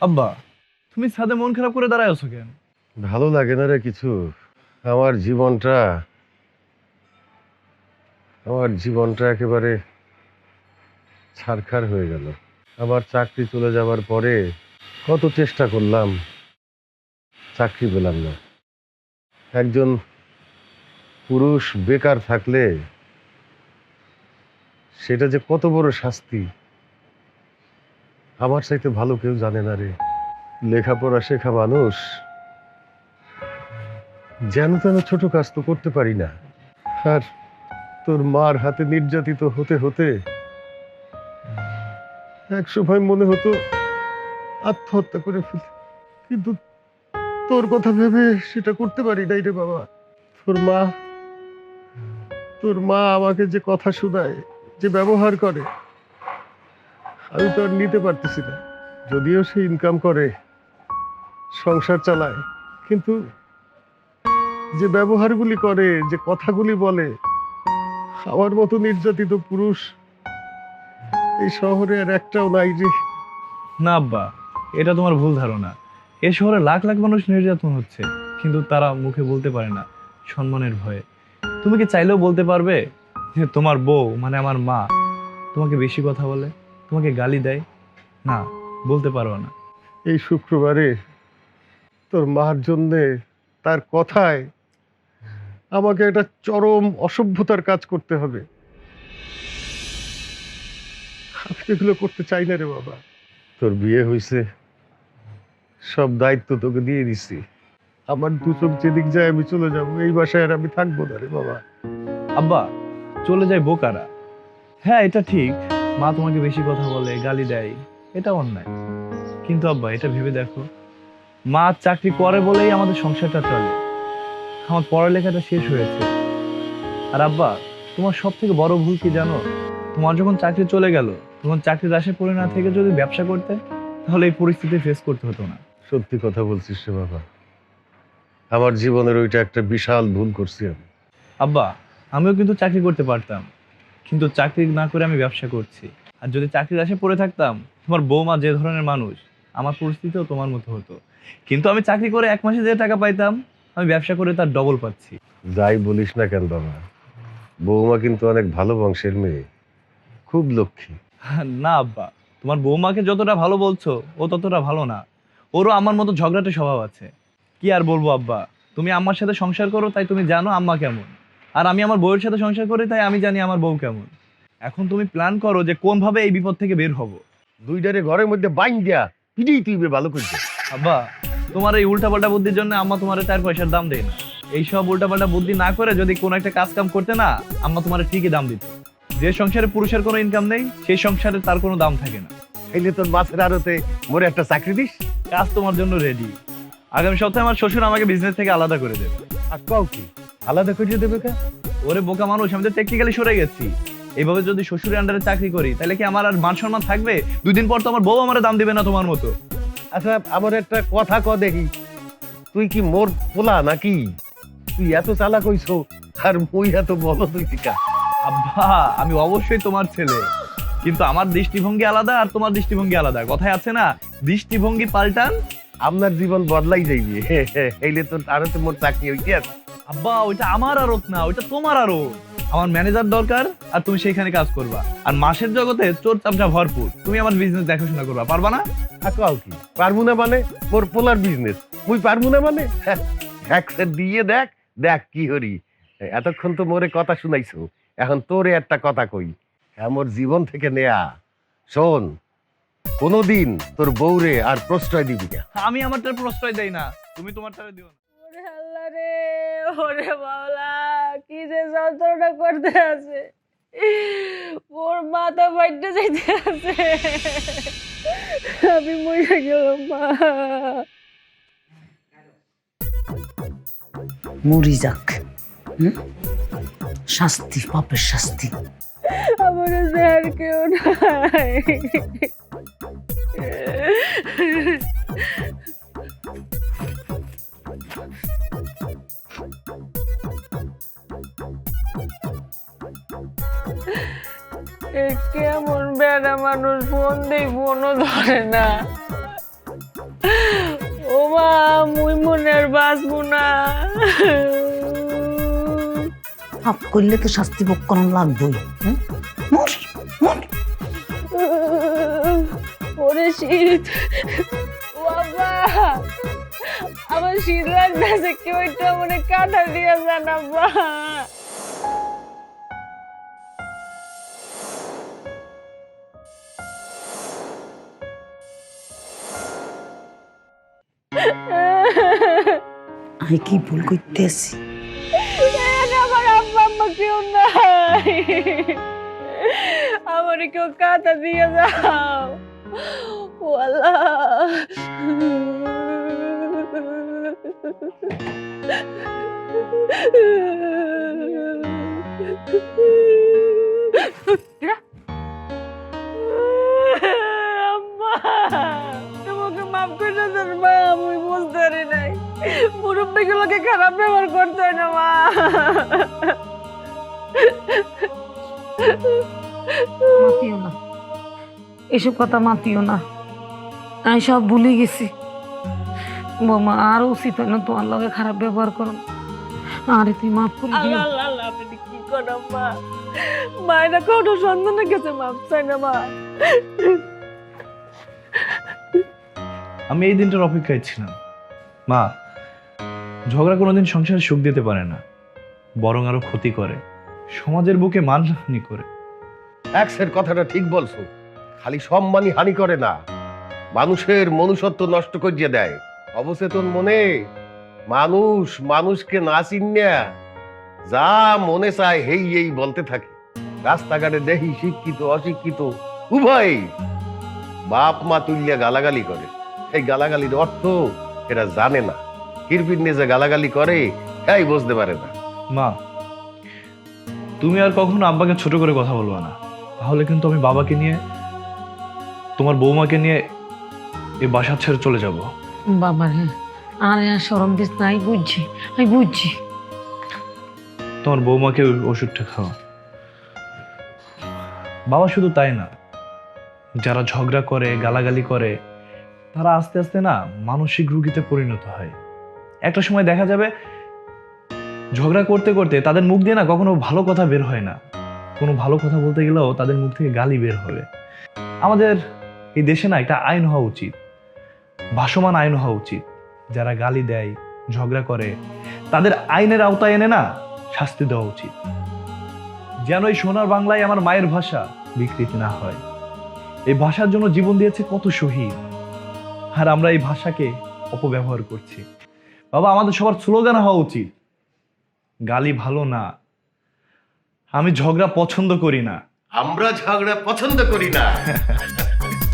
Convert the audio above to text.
আব্বা, তুমি ছাদে মন খারাপ করে দাঁড়ায় আছো কেন? ভালো লাগে না রে কিছু। আমার জীবনটা আমার জীবনটা একেবারে ছারখার হয়ে গেল। আমার চাকরি চলে যাওয়ার পরে কত চেষ্টা করলাম, চাকরি পেলাম না। একজন পুরুষ বেকার থাকলে সেটা যে কত বড় শাস্তি, আমার চাইতে ভালো কেউ জানে না রে। লেখাপড়া শেখা মানুষ যেন তেন ছোট কাজ তো করতে পারি না। আর তোর মার হাতে নির্যাতিত হতে হতে এক সময় মনে হতো আত্মহত্যা করে ফেলি, কিন্তু তোর কথা ভেবে সেটা করতে পারি নাই রে বাবা। তোর মা তোর মা আমাকে যে কথা শোনায়, যে ব্যবহার করে, আমি তো আর নিতে পারতেছি না। যদিও সে ইনকাম করে, সংসার চালায়, কিন্তু যে ব্যবহারগুলি করে, যে কথাগুলি বলে, আমার মতো নির্যাতিত পুরুষ এই শহরে আর একটাও নাই রে। না আব্বা, এটা তোমার ভুল ধারণা। এ শহরে লাখ লাখ মানুষ নির্যাতন হচ্ছে, কিন্তু তারা মুখে বলতে পারে না, সম্মানের ভয়ে। তুমি কি চাইলেও বলতে পারবে যে তোমার বউ মানে আমার মা তোমাকে বেশি কথা বলে, তোমাকে গালি দেয়? না, বলতে পারো না। এই শুক্রবারে তোর মার জন্যে, তার কথায় আমাকে একটা চরম অসভ্যতার কাজ করতে হবে। আমি এগুলো করতে চাই না রে বাবা। তোর বিয়ে হয়েছে, সব দায়িত্ব তোকে দিয়ে দিছি। আমার দু চোখ যেদিক যায় আমি চলে যাবো, এই বাসায় আর আমি থাকবো না রে বাবা। আব্বা, চলে যায় বোকারা। হ্যাঁ, এটা ঠিক, মা তোমাকে বেশি কথা বলে, গালি দেয়, এটা অন্যায়। কিন্তু আব্বা, এটা ভেবে দেখো, মা চাকরি করে বলেই আমাদের সংসারটা চলে, আমার পড়ালেখাটা শেষ হয়েছে। আর আব্বা, তোমার সব থেকে বড় ভুল কি জানো? তোমার যখন চাকরি চলে গেল, তখন চাকরির আশায় পড়ে না থেকে যদি ব্যবসা করতে, তাহলে এই পরিস্থিতি ফেস করতে হতো না। সত্যি কথা বলছিস রে বাবা, আমার জীবনের ওইটা একটা বিশাল ভুল করছি আমি। আব্বা, আমিও কিন্তু চাকরি করতে পারতাম, কিন্তু চাকরি না করে আমি ব্যবসা করছি। আর যদি চাকরির আশায় পড়ে থাকতাম, তোমার বৌমা যে ধরনের মানুষ, আমার পরিস্থিতিও তোমার মতো হতো। কিন্তু আমি চাকরি করে 1 মাসে যে টাকা পাইতাম, আমি ব্যবসা করে তার ডবল পাচ্ছি। যাই বলিস না কেন বাবা, বৌমা কিন্তু অনেক ভালো বংশের মেয়ে, খুব লক্ষ্মী। না আব্বা, তোমার বৌমাকে যতটা ভালো বলছো, ও ততটা ভালো না। ওরও আমার মতো ঝগড়াটে স্বভাব আছে। কি আর বলবো আব্বা, তুমি আম্মার সাথে সংসার করো তাই তুমি জানো আম্মা কেমন, আর আমি আমার বউয়ের সাথে সংসার করি তাই আমি জানি আমার বউ কেমন। এখন তুমি প্ল্যান করো যে কোন ভাবে এই বিপদ থেকে বের হব। দুইটারে ঘরের মধ্যে বাইন দিয়া পিড়িই তুই ভালো করছে। আব্বা, তোমার এই উল্টাপাল্টা বুদ্ধির জন্য আম্মা তোমার 4 পয়সার দাম দেয় না। এইসব উল্টাপাল্টা বুদ্ধি না করে যদি কোন একটা কাজ কাম করতে না, আম্মা তোমার ঠিকই দাম দিত। যে সংসারে পুরুষের কোনো ইনকাম নেই, সেই সংসারে তার কোনো দাম থাকে না। তাইলে তোর মাছের আড়তে মোরে একটা চাকরি দিস। কাজ তোমার জন্য রেডি। আগামী সপ্তাহে আমার শ্বশুর আমাকে বিজনেস থেকে আলাদা করে দেবে। আর কাউ কি আলাদা করিয়ে দেবে কা? ওরে বোকা মানুষ, আমি তো টেকনিক্যালি সরে গেছি। এইভাবে যদি শ্বশুরের আন্ডারে চাকরি করি, তাহলে কি আমার আর মান সম্মান থাকবে? 2 দিন পর তো আমার বউ আমার দাম দিবে না তোমার মতো। আচ্ছা, আমার একটা কথা ক দেখি, তুই কি মোর পোলা নাকি? তুই এত চালাক হইছো আর মুই এত বলো তুই কা? আব্বা, আমি অবশ্যই তোমার ছেলে, কিন্তু আমার দৃষ্টিভঙ্গি আলাদা আর তোমার দৃষ্টিভঙ্গি আলাদা। কথায় আছে না, দৃষ্টিভঙ্গি পাল্টান। আপনার জীবন বদলাই যাইবে। এইলে তোর আড়তে মোর চাকরি হইতে আছে। আব্বা, ওইটা আমার আড়ত না, ওইটা তোমার আড়ত। আমার ম্যানেজার দরকার, আর তুমি সেইখানে কাজ করবা। আর মাসের জগতে চোর চামচা ভরপুর, তুমি আমার বিজনেস দেখাশোনা করবা, পারবা না? আর কাউ কি পারবো না মানে? মোর পোলার বিজনেস মুই পারবো না মানে? হ্যাঁ, দিয়ে দেখ দেখ কি হরি। এতক্ষণ তো মোরে কথা শুনাইছো, এখন তোরে একটা কথা কই, হ্যাঁ মোর জীবন থেকে নেয়া। শোন, কোনোদিন তোর বউরে আর প্রশ্রয় দিবি না। আমি আমারটার প্রশ্রয় দেই না, তুমি তোমারটারে দিও না। ওরে আল্লাহ রে, ওরে বাবলা, কি যে যন্ত্রণা করতে আছে, ওর মাথা ফাইটে যাইতে আছে। আমি মরে গেলাম মা। মরি যাক, শাস্তি, পাপের শাস্তি। আমার স্যার কেউ নাই। এ কেমন বেড়া মানুষ, ফোন দেই ফোনও ধরে না। মা মুই মনে আর বাঁচবো না। পাপ করলে তো শাস্তি ভোগ করানো লাগবেই। মর মর। ওরে শীত বাবা, আমার শীত লাগতেছে, কেউ একটা মনে কাঁটা দিয়ে যান আব্বা। আমি কি ভুল করতে আছি? আমার আব্বা আম্মা কেউ নাই, আমার কেউ কাঁটা দিয়ে যাও। ও আল্লাহ। আম্মা, তোমাকে মাফ করে দেন মা, আমি বুঝতে পারি নাই মুরব্বীগুলোকে খারাপ ব্যবহার করতে হয় না মা। মাতিও না, এসব কথা মাতিও না, আমি সব ভুলে গেছি। বৌমা আর উচিত হয় না তোমার লগে খারাপ ব্যবহার করো। আরে তুই মাফ করে দিও। আল্লাহ আল্লাহ আল্লাহ, আপনি কি করেন মা? মায়েরা কোনো সন্তানের কাছে মাফ চাই না মা। আমি এই দিনটার অপেক্ষায় ছিলাম। মা, ঝগড়া কোনোদিন সংসারে সুখ দিতে পারে না, বরং আরো ক্ষতি করে, সমাজের বুকে মানহানি করে। এক্সের কথাটা ঠিক বলছো, খালি সম্মানই হানি করে না, মানুষের মনুষ্যত্ব নষ্ট করিয়ে দেয়। অবচেতন মনে মানুষ মানুষকে না চিনিয়া যা মনে চায় হেই এই বলতে থাকে। রাস্তাঘাটে দেখি শিক্ষিত অশিক্ষিত উভয় বাপ মা তুলিয়া গালাগালি করে। এই গালাগালির অর্থ এরা জানে না, কিরপির নিয়ে যে গালাগালি করে তাই বুঝতে পারে না। মা, তুমি আর কখনো আব্বাকে ছোট করে কথা বলবা না, তাহলে কিন্তু আমি বাবাকে নিয়ে, তোমার বৌমাকে নিয়ে এই বাসা ছেড়ে চলে যাব। বাবা রে, আরে আর সরম দিস না, আমি বুঝছি, আমি বুঝছি। তোমার বৌমাকে ওই ওষুধটা খাওয়া। বাবা শুধু তাই না, যারা ঝগড়া করে গালাগালি করে তারা আস্তে আস্তে না মানসিক রোগীতে পরিণত হয়। একটা সময় দেখা যাবে ঝগড়া করতে করতে তাদের মুখ দিয়ে না কখনো ভালো কথা বের হয় না, কোনো ভালো কথা বলতে গেলেও তাদের মুখ থেকে গালি বের হবে। আমাদের এই দেশে না একটা আইন হওয়া উচিত, ভাসমান আইন হওয়া উচিত। যারা গালি দেয় ঝগড়া করে তাদের আইনের আওতায় এনে না শাস্তি দেওয়া উচিত, যেন এই সোনার বাংলায় আমার মায়ের ভাষা বিকৃতি না হয়। এই ভাষার জন্য জীবন দিয়েছে কত শহীদ, আর আমরা এই ভাষাকে অপব্যবহার করছি। বাবা, আমাদের সবার স্লোগান হওয়া উচিত, গালি ভালো না, আমি ঝগড়া পছন্দ করি না। আমরা ঝগড়া পছন্দ করি না।